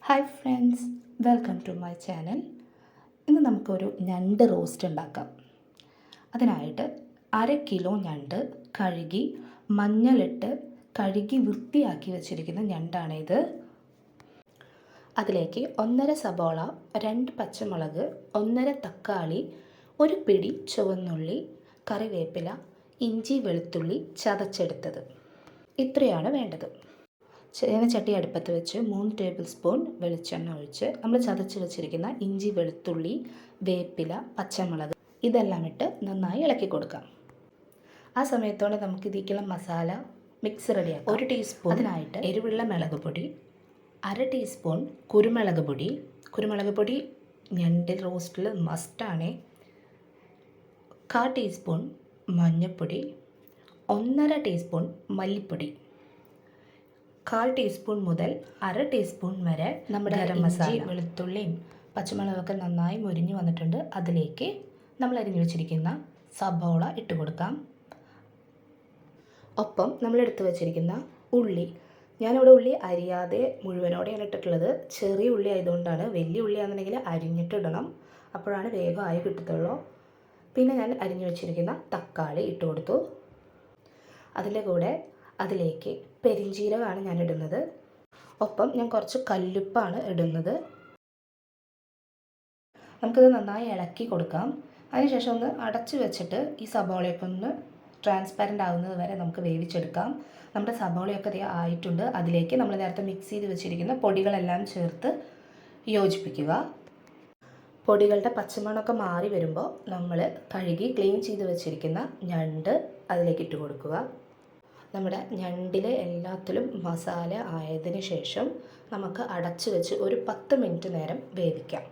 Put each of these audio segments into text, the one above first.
Hi friends, welcome to my channel. ഇന്ന് നമുക്കൊരു ഞണ്ട് റോസ്റ്റ് ഉണ്ടാക്കാം. അതിനായിട്ട് 1/2 കിലോ ഞണ്ട് കഴുകി മഞ്ഞളിട്ട് കഴുകി വൃത്തിയാക്കി വെച്ചിരിക്കുന്ന ഞണ്ടാണിത്. അതിലേക്ക് 1.5 സബോള, 2 പച്ചമുളക്, 1.5 തക്കാളി, ഒരു പിടി ചുവന്നുള്ളി, കറിവേപ്പില, ഇഞ്ചി വെളുത്തുള്ളി ചതച്ചെടുത്തത്, ഇത്രയാണ് വേണ്ടത്. ചട്ടി അടുപ്പത്ത് വെച്ച് 3 ടേബിൾ സ്പൂൺ വെളിച്ചെണ്ണ ഒഴിച്ച് നമ്മൾ ചതച്ച് വെച്ചിരിക്കുന്ന ഇഞ്ചി വെളുത്തുള്ളി വേപ്പില പച്ചമുളക് ഇതെല്ലാം ഇട്ട് നന്നായി ഇളക്കി കൊടുക്കാം. ആ സമയത്തോടെ നമുക്ക് ഇതിലേക്കുള്ള മസാല മിക്സ് റെഡിയാക്കാം. 1 ടീസ്പൂൺ അതിനായിട്ട് എരിവുള്ള മുളക് പൊടി, 1/2 ടീസ്പൂൺ കുരുമുളക് പൊടി. കുരുമുളക് പൊടി ഞണ്ട് റോസ്റ്റിൽ മസ്റ്റാണ്. 1/4 ടീസ്പൂൺ മഞ്ഞൾപ്പൊടി, 1.5 ടീസ്പൂൺ മല്ലിപ്പൊടി, 1/4 ടീസ്പൂൺ മുതൽ 1/2 ടീസ്പൂൺ വരെ നമ്മുടെ ഗരം മസാല. വെളുത്തുള്ളിയും പച്ചമുളകൊക്കെ നന്നായി മുരിഞ്ഞു വന്നിട്ടുണ്ട്. അതിലേക്ക് നമ്മൾ അരിഞ്ഞു വെച്ചിരിക്കുന്ന സബോള ഇട്ട് കൊടുക്കാം. ഒപ്പം നമ്മൾ എടുത്തു വെച്ചിരിക്കുന്ന ഉള്ളി, ഞാനിവിടെ ഉള്ളി അരിയാതെ മുഴുവനോടെയാണ് ഇട്ടിട്ടുള്ളത്. ചെറിയ ഉള്ളി ആയതുകൊണ്ടാണ്. വലിയ ഉള്ളിയാണെന്നുണ്ടെങ്കിൽ അരിഞ്ഞിട്ടിടണം, അപ്പോഴാണ് വേഗമായി കിട്ടത്തുള്ളൂ. പിന്നെ ഞാൻ അരിഞ്ഞു വെച്ചിരിക്കുന്ന തക്കാളി ഇട്ട് കൊടുത്തു. അതിൻ്റെ കൂടെ അതിലേക്ക് പെരിഞ്ജീരകമാണ് ഞാൻ ഇടുന്നത്. ഒപ്പം ഞാൻ കുറച്ച് കല്ലുപ്പാണ് ഇടുന്നത്. നമുക്കിത് നന്നായി ഇളക്കി കൊടുക്കാം. അതിനുശേഷം ഒന്ന് അടച്ചു വെച്ചിട്ട് ഈ സബോളയൊക്കെ ഒന്ന് ട്രാൻസ്പാരൻ്റ് ആകുന്നത് വരെ നമുക്ക് വേവിച്ചെടുക്കാം. നമ്മുടെ സബോളയൊക്കെ ആയിട്ടുണ്ട്. അതിലേക്ക് നമ്മൾ നേരത്തെ മിക്സ് ചെയ്ത് വെച്ചിരിക്കുന്ന പൊടികളെല്ലാം ചേർത്ത് യോജിപ്പിക്കുക. പൊടികളുടെ പച്ചമണമൊക്കെ മാറി വരുമ്പോൾ നമ്മൾ കഴുകി ക്ലീൻ ചെയ്ത് വെച്ചിരിക്കുന്ന ഞണ്ട് അതിലേക്ക് ഇട്ട് കൊടുക്കുക. നമ്മുടെ ഞണ്ടിലെ എല്ലാത്തിലും മസാല ആയതിനു ശേഷം നമുക്ക് അടച്ചു വെച്ച് ഒരു 10 മിനിറ്റ് നേരം വേവിക്കാം.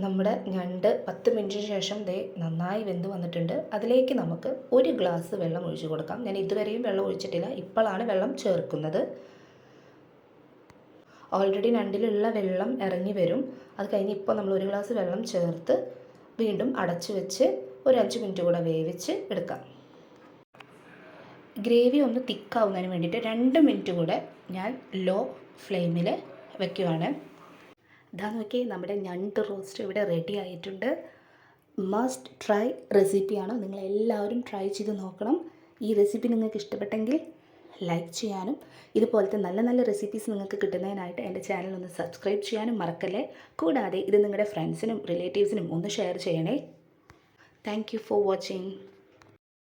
നമ്മുടെ ഞണ്ട് 10 മിനിറ്റിന് ശേഷം നന്നായി വെന്ത് വന്നിട്ടുണ്ട്. അതിലേക്ക് നമുക്ക് 1 ഗ്ലാസ് വെള്ളം ഒഴിച്ച് കൊടുക്കാം. ഞാൻ ഇതുവരെയും വെള്ളം ഒഴിച്ചിട്ടില്ല, ഇപ്പോഴാണ് വെള്ളം ചേർക്കുന്നത്. ഓൾറെഡി ഞണ്ടിലുള്ള വെള്ളം ഇറങ്ങി വരും. അത് കഴിഞ്ഞ് ഇപ്പോൾ നമ്മൾ 1 ഗ്ലാസ് വെള്ളം ചേർത്ത് വീണ്ടും അടച്ചു വെച്ച് ഒരു 5 മിനിറ്റ് കൂടെ വേവിച്ച് എടുക്കാം. ഗ്രേവി ഒന്ന് തിക്കാവുന്നതിന് വേണ്ടിയിട്ട് 2 മിനിറ്റ് കൂടെ ഞാൻ ലോ ഫ്ലെയിമിൽ വയ്ക്കുവാണ്. ഇതാ നോക്കി, നമ്മുടെ ഞണ്ട് റോസ്റ്റ് ഇവിടെ റെഡി ആയിട്ടുണ്ട്. മസ്റ്റ് ട്രൈ റെസിപ്പിയാണ്. നിങ്ങളെല്ലാവരും ട്രൈ ചെയ്ത് നോക്കണം. ഈ റെസിപ്പി നിങ്ങൾക്ക് ഇഷ്ടപ്പെട്ടെങ്കിൽ ലൈക്ക് ചെയ്യാനും ഇതുപോലത്തെ നല്ല നല്ല റെസിപ്പീസ് നിങ്ങൾക്ക് കിട്ടുന്നതിനായിട്ട് എൻ്റെ ചാനൽ ഒന്ന് സബ്സ്ക്രൈബ് ചെയ്യാനും മറക്കല്ലേ. കൂടാതെ ഇത് നിങ്ങളുടെ ഫ്രണ്ട്സിനും റിലേറ്റീവ്സിനും ഒന്ന് ഷെയർ ചെയ്യണേ. Thank you for watching.